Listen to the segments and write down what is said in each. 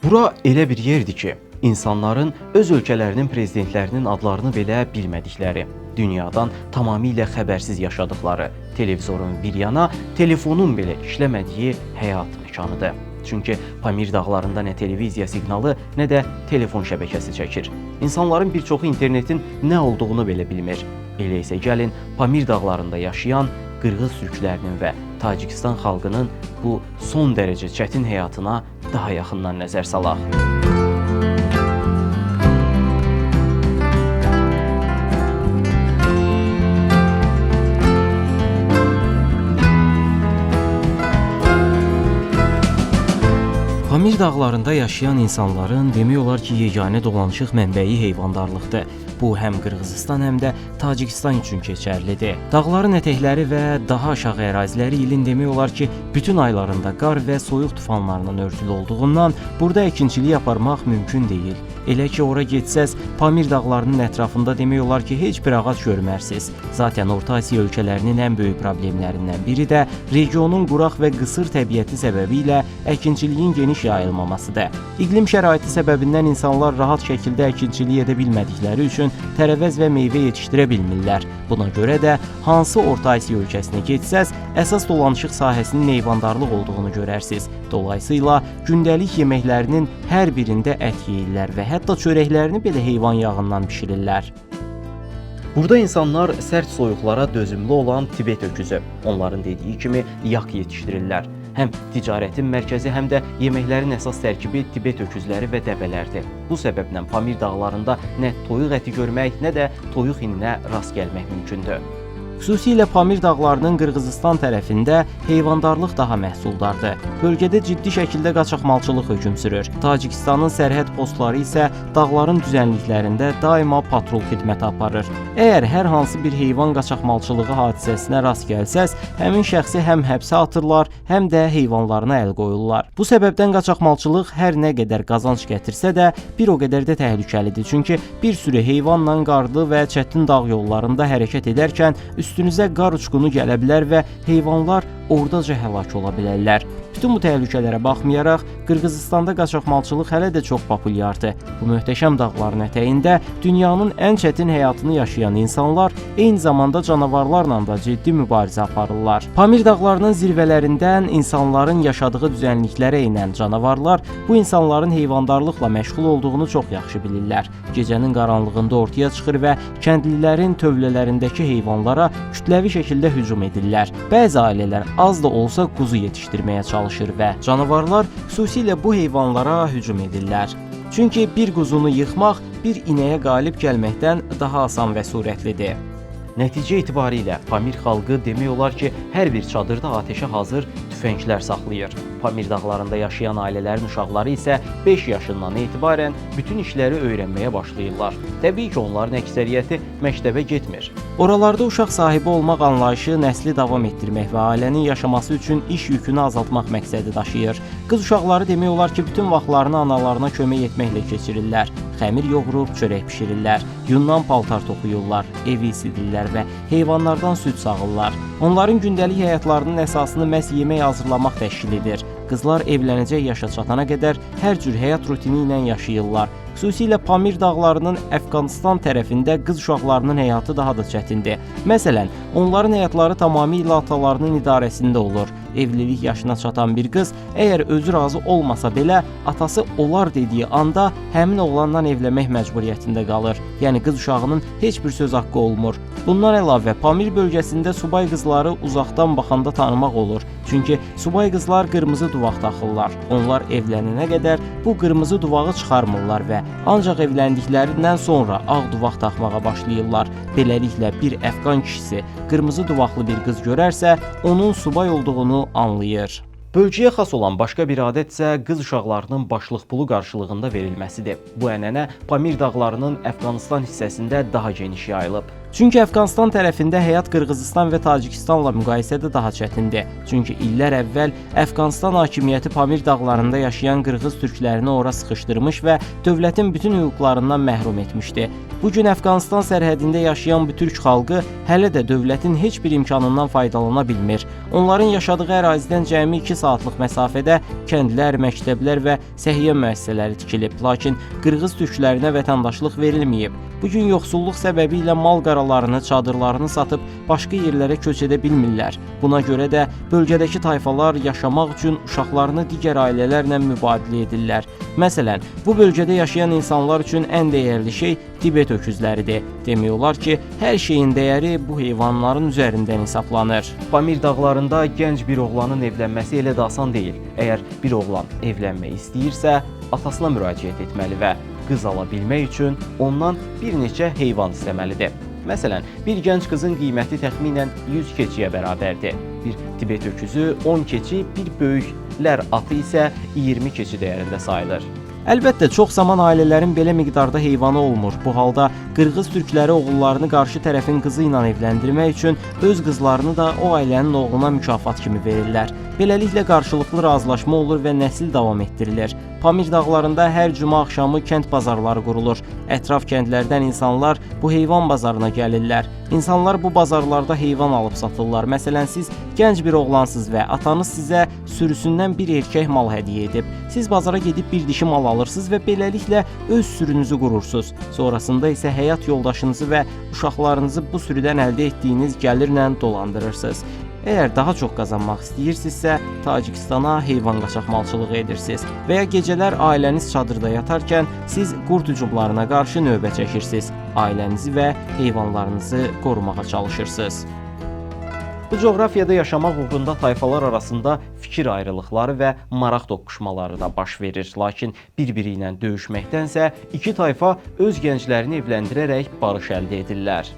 Bura elə bir yerdir ki, insanların öz ölkələrinin prezidentlərinin adlarını belə bilmədikləri, dünyadan tamamilə xəbərsiz yaşadıkları, televizorun bir yana, telefonun belə işləmədiyi həyat məkanıdır. Çünki Pamir dağlarında nə televiziya siqnalı, nə də telefon şəbəkəsi çəkir. İnsanların bir çoxu internetin nə olduğunu belə bilmir. Elə isə gəlin Pamir dağlarında yaşayan Qırğız türklərinin və Tacikistan xalqının bu son dərəcə çətin həyatına daha yaxından nəzər salaq. Pamir dağlarında yaşayan insanların demək olar ki, yeganə dolanışıq mənbəyi heyvandarlıqdır. Bu həm Qırğızistan, həm də Tacikistan üçün keçərlidir. Dağların ətəkləri və daha aşağı əraziləri ilin demək olar ki, bütün aylarında qar və soyuq tufanlarından örtülü olduğundan burada əkinçilik aparmaq mümkün deyil. Elə ki, ora getsəz, Pamir dağlarının ətrafında demək olar ki, heç bir ağac görmərsiniz. Zaten Orta Asiya ölkələrinin ən böyük problemlərindən biri də regionun quraq və qısır təbiəti səbəbilə əkinçiliyin geniş yayılmamasıdır. İqlim şəraiti səbəbindən insanlar rahat şəkildə əkinçilik edə bilmədikləri üçün tərəvəz və meyvə yetişdirə bilmirlər. Buna görə də hansı Orta Asiya ölkəsinə getsəz, əsas dolanışıq sahəsinin heyvandarlıq olduğunu görərsiniz. Dolayısıyla gündəlik yeməklərinin hər birində ət yeyirlər və hətta çörəklərini belə heyvan yağından bişirirlər. Burada insanlar sərt soyuqlara dözümlü olan Tibet öküzü, onların dediyi kimi yağ yetişdirirlər. Həm ticarətin mərkəzi, həm də yeməklərin əsas tərkibi Tibet öküzləri və dəvələrdir. Bu səbəblə Pamir dağlarında nə toyuq əti görmək, nə də toyuq hininə rast gəlmək mümkündür. Xüsusilə Pamir dağlarının Qırğızistan tərəfində heyvandarlıq daha məhsuldardır. Bölgədə ciddi şəkildə qaçaqmalçılıq hökm sürür. Tacikistanın sərhəd postları isə dağların düzənliklərində daima patrul xidməti aparır. Əgər hər hansı bir heyvan qaçaqmalçılığı hadisəsinə rast gəlsəz, həmin şəxsi həm həbsə atırlar, həm də heyvanlarına əl qoyurlar. Bu səbəbdən qaçaqmalçılıq hər nə qədər qazanc gətirsə də, bir o qədər də təhlükəlidir. Çünki bir sürü heyvanla qarlı və çətin dağ yollarında hərəkət edərkən üstünüzə qar uçqunu gələ bilər və heyvanlar ordaca həlak ola bilərlər. Bütün bu təhlükələrə baxmayaraq, Qırğızistanda qaçaqmalçılıq hələ də çox populyardır. Bu möhtəşəm dağların ətəyində dünyanın ən çətin həyatını yaşayan insanlar eyni zamanda canavarlarla da ciddi mübarizə aparırlar. Pamir dağlarının zirvələrindən insanların yaşadığı düzənliklərə enən canavarlar bu insanların heyvandarlıqla məşğul olduğunu çox yaxşı bilirlər. Gecənin qaranlığında ortaya çıxır və kəndlilərin tövlələrindəki heyvanlara kütləvi şəkildə hücum edirlər. Bəzi ailələr az da olsa quzu yetişdirməyə çalışır və canavarlar xüsusilə bu heyvanlara hücum edirlər. Çünki bir quzunu yıxmaq bir inəyə qalib gəlməkdən daha asan və sürətlidir. Nəticə etibarilə Pamir xalqı demək olar ki, hər bir çadırda atəşə hazır tüfənglər saxlayır. Pamir dağlarında yaşayan ailələrin uşaqları isə 5 yaşından etibarən bütün işləri öyrənməyə başlayırlar. Təbii ki, onların əksəriyyəti məktəbə getmir. Oralarda uşaq sahibi olmaq anlayışı nəsli davam etdirmək və ailənin yaşaması üçün iş yükünü azaltmaq məqsədi daşıyır. Qız uşaqları demək olar ki, bütün vaxtlarını analarına kömək etməklə keçirirlər. Xəmir yoğurub çörək bişirirlər, yundan paltar toxuyurlar, evi isidirlər və heyvanlardan süd sağırlar. Onların gündəlik həyatlarının əsasını məhz yemək hazırlamaq təşkil edir. Qızlar evlənəcək yaşa çatana qədər hər cür həyat rutini ilə yaşayırlar. Xüsusilə Pamir dağlarının Əfqanistan tərəfində qız uşaqlarının həyatı daha da çətindir. Məsələn, onların həyatları tamamilə atalarının idarəsində olur. Evlilik yaşına çatan bir qız əgər özü razı olmasa belə, atası olar dediyi anda həmin oğlandan evlənmək məcburiyyətində qalır. Yəni qız uşağının heç bir söz haqqı olmur. Bundan əlavə Pamir bölgəsində subay qızları uzaqdan baxanda tanımaq olur. Çünki subay qızlar qırmızı duvaq taxırlar. Onlar evlənənə qədər bu qırmızı duvağı çıxarmırlar və ancaq evləndiklərindən sonra ağ duvaq taxmağa başlayırlar. Beləliklə bir Əfqan kişisi qırmızı duvaqlı bir qız görərsə, onun subay olduğunu anlayır. Bölgəyə xas olan başqa bir adət isə qız uşaqlarının başlıq pulu qarşılığında verilməsidir. Bu ənənə Pamir dağlarının Əfqanistan hissəsində daha geniş yayılıb. Çünki Əfqanıstan tərəfində həyat Qırğızıstan və Tacikistanla müqayisədə daha çətindir. Çünki illər əvvəl Əfqanıstan hakimiyyəti Pamir dağlarında yaşayan qırğız türklərini ora sıxışdırmış və dövlətin bütün hüquqlarından məhrum etmişdi. Bu gün Əfqanıstan sərhədində yaşayan bu türk xalqı hələ də dövlətin heç bir imkanından faydalana bilmir. Onların yaşadığı ərazidən cəmi 2 saatlıq məsafədə kəndlər, məktəblər və səhiyyə müəssisələri tikilib, lakin qırğız türklərinə vətəndaşlıq verilməyib. Bu gün yoxsulluq səbəbilə mal qaralarını, çadırlarını satıb başqa yerlərə köç edə bilmirlər. Buna görə də bölgədəki tayfalar yaşamaq üçün uşaqlarını digər ailələrlə mübadilə edirlər. Məsələn, bu bölgədə yaşayan insanlar üçün ən dəyərli şey Tibet öküzləridir. Demək olar ki, hər şeyin dəyəri bu heyvanların üzərindən hesablanır. Pamir dağlarında gənc bir oğlanın evlənməsi elə də asan deyil. Əgər bir oğlan evlənmək istəyirsə, atasına müraciət etməli və qız ala bilmək üçün ondan bir neçə heyvan istəməlidir. Məsələn, bir gənc qızın qiyməti təxminən 100 keçiyə bərabərdir. Bir Tibet öküzü 10 keçi, bir böyüklər atı isə 20 keçi dəyərində sayılır. Əlbəttə, çox zaman ailələrin belə miqdarda heyvanı olmur. Bu halda qırğız türkləri oğullarını qarşı tərəfin qızı ilə evləndirmək üçün öz qızlarını da o ailənin oğluna mükafat kimi verirlər. Beləliklə qarşılıqlı razılaşma olur və nəsil davam etdirilir. Pamir dağlarında hər cümə axşamı kənd bazarları qurulur. Ətraf kəndlərdən insanlar bu heyvan bazarına gəlirlər. İnsanlar bu bazarlarda heyvan alıb satırlar. Məsələn, siz gənc bir oğlansınız və atanız sizə sürüsündən bir erkək mal hədiyyə edib. Siz bazara gedib bir dişi mal alırsınız və beləliklə öz sürünüzü qurursunuz. Sonrasında isə həyat yoldaşınızı və uşaqlarınızı bu sürüdən əldə etdiyiniz gəlirlə dolandırırsınız. Əgər daha çox qazanmaq istəyirsinizsə, Tacikistana heyvan qaçaqmalçılığı edirsiniz və ya gecələr ailəniz çadırda yatarkən siz qurd hücumlarına qarşı növbə çəkirsiniz. Ailənizi və heyvanlarınızı qorumağa çalışırsınız. Bu coğrafiyada yaşamaq uğrunda tayfalar arasında fikir ayrılıqları və maraq toqquşmaları da baş verir. Lakin bir-biri ilə döyüşməkdənsə iki tayfa öz gənclərini evləndirərək barış əldə edirlər.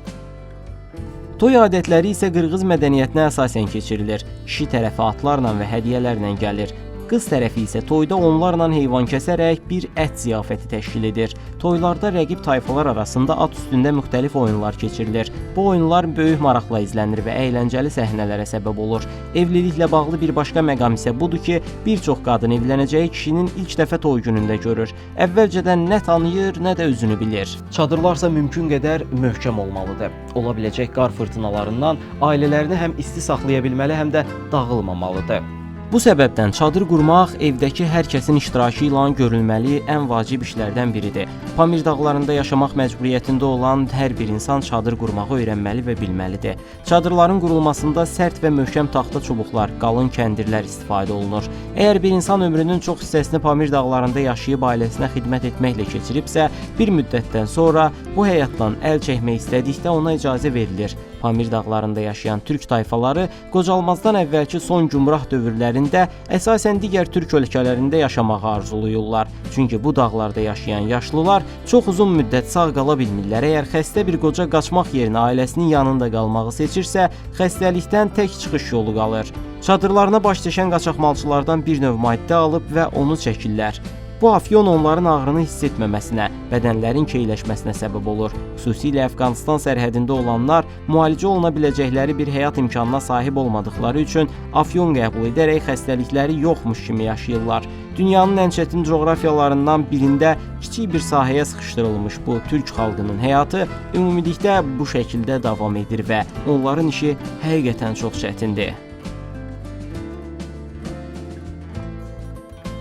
Toy adətləri isə qırğız mədəniyyətinə əsasən keçirilir. Kişi tərəfi atlarla və hədiyyələrlə gəlir. Qız tərəfi isə toyda onlarla heyvan kəsərək bir ət ziyafəti təşkil edir. Toylarda rəqib tayfalar arasında at üstündə müxtəlif oyunlar keçirilir. Bu oyunlar böyük maraqla izlənir və əyləncəli səhnələrə səbəb olur. Evliliklə bağlı bir başqa məqam isə budur ki, bir çox qadın evlənəcəyi kişinin ilk dəfə toy günündə görür. Əvvəlcədən nə tanıyır, nə də özünü bilir. Çadırlarsa mümkün qədər möhkəm olmalıdır. Ola biləcək qar fırtınalarından ailələrini həm isti saxlaya bilməli, həm də dağılmamalıdır. Bu səbəbdən çadır qurmaq evdəki hər kəsin iştirakı ilə görülməli ən vacib işlərdən biridir. Pamir dağlarında yaşamaq məcburiyyətində olan hər bir insan çadır qurmağı öyrənməli və bilməlidir. Çadırların qurulmasında sərt və möhkəm taxta çubuqlar, qalın kəndirlər istifadə olunur. Əgər bir insan ömrünün çox hissəsini Pamir dağlarında yaşayıb ailəsinə xidmət etməklə keçiribsə, bir müddətdən sonra bu həyatdan əl çəkmək istədikdə ona icazə verilir. Pamir dağlarında yaşayan türk tayfaları qocalmazdan əvvəlki son gümrah dövrlərində əsasən digər türk ölkələrində yaşamağı arzulayırlar. Çünki bu dağlarda yaşayan yaşlılar çox uzun müddət sağ qala bilmirlər. Əgər xəstə bir qoca qaçmaq yerinə ailəsinin yanında qalmağı seçirsə, xəstəlikdən tək çıxış yolu qalır. Çadırlarına baş çəkən qaçaqmalçılardan bir növ maddə alıb və onu çəkirlər. Bu afyon onların ağrını hiss etməməsinə, bədənlərin keyləşməsinə səbəb olur. Xüsusilə Əfqanıstan sərhədində olanlar müalicə oluna biləcəkləri bir həyat imkanına sahib olmadıqları üçün afyon qəbul edərək xəstəlikləri yoxmuş kimi yaşayırlar. Dünyanın ən çətin coğrafiyalarından birində kiçik bir sahəyə sıxışdırılmış bu türk xalqının həyatı ümumilikdə bu şəkildə davam edir və onların işi həqiqətən çox çətindir.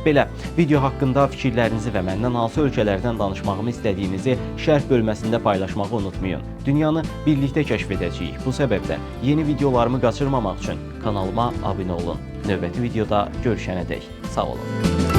Belə, video haqqında fikirlərinizi və məndən hansı ölkələrdən danışmağımı istədiyinizi şərh bölməsində paylaşmağı unutmayın. Dünyanı birlikdə kəşf edəcəyik. Bu səbəbdən yeni videolarımı qaçırmamaq üçün kanalıma abunə olun. Növbəti videoda görüşənədək sağ olun.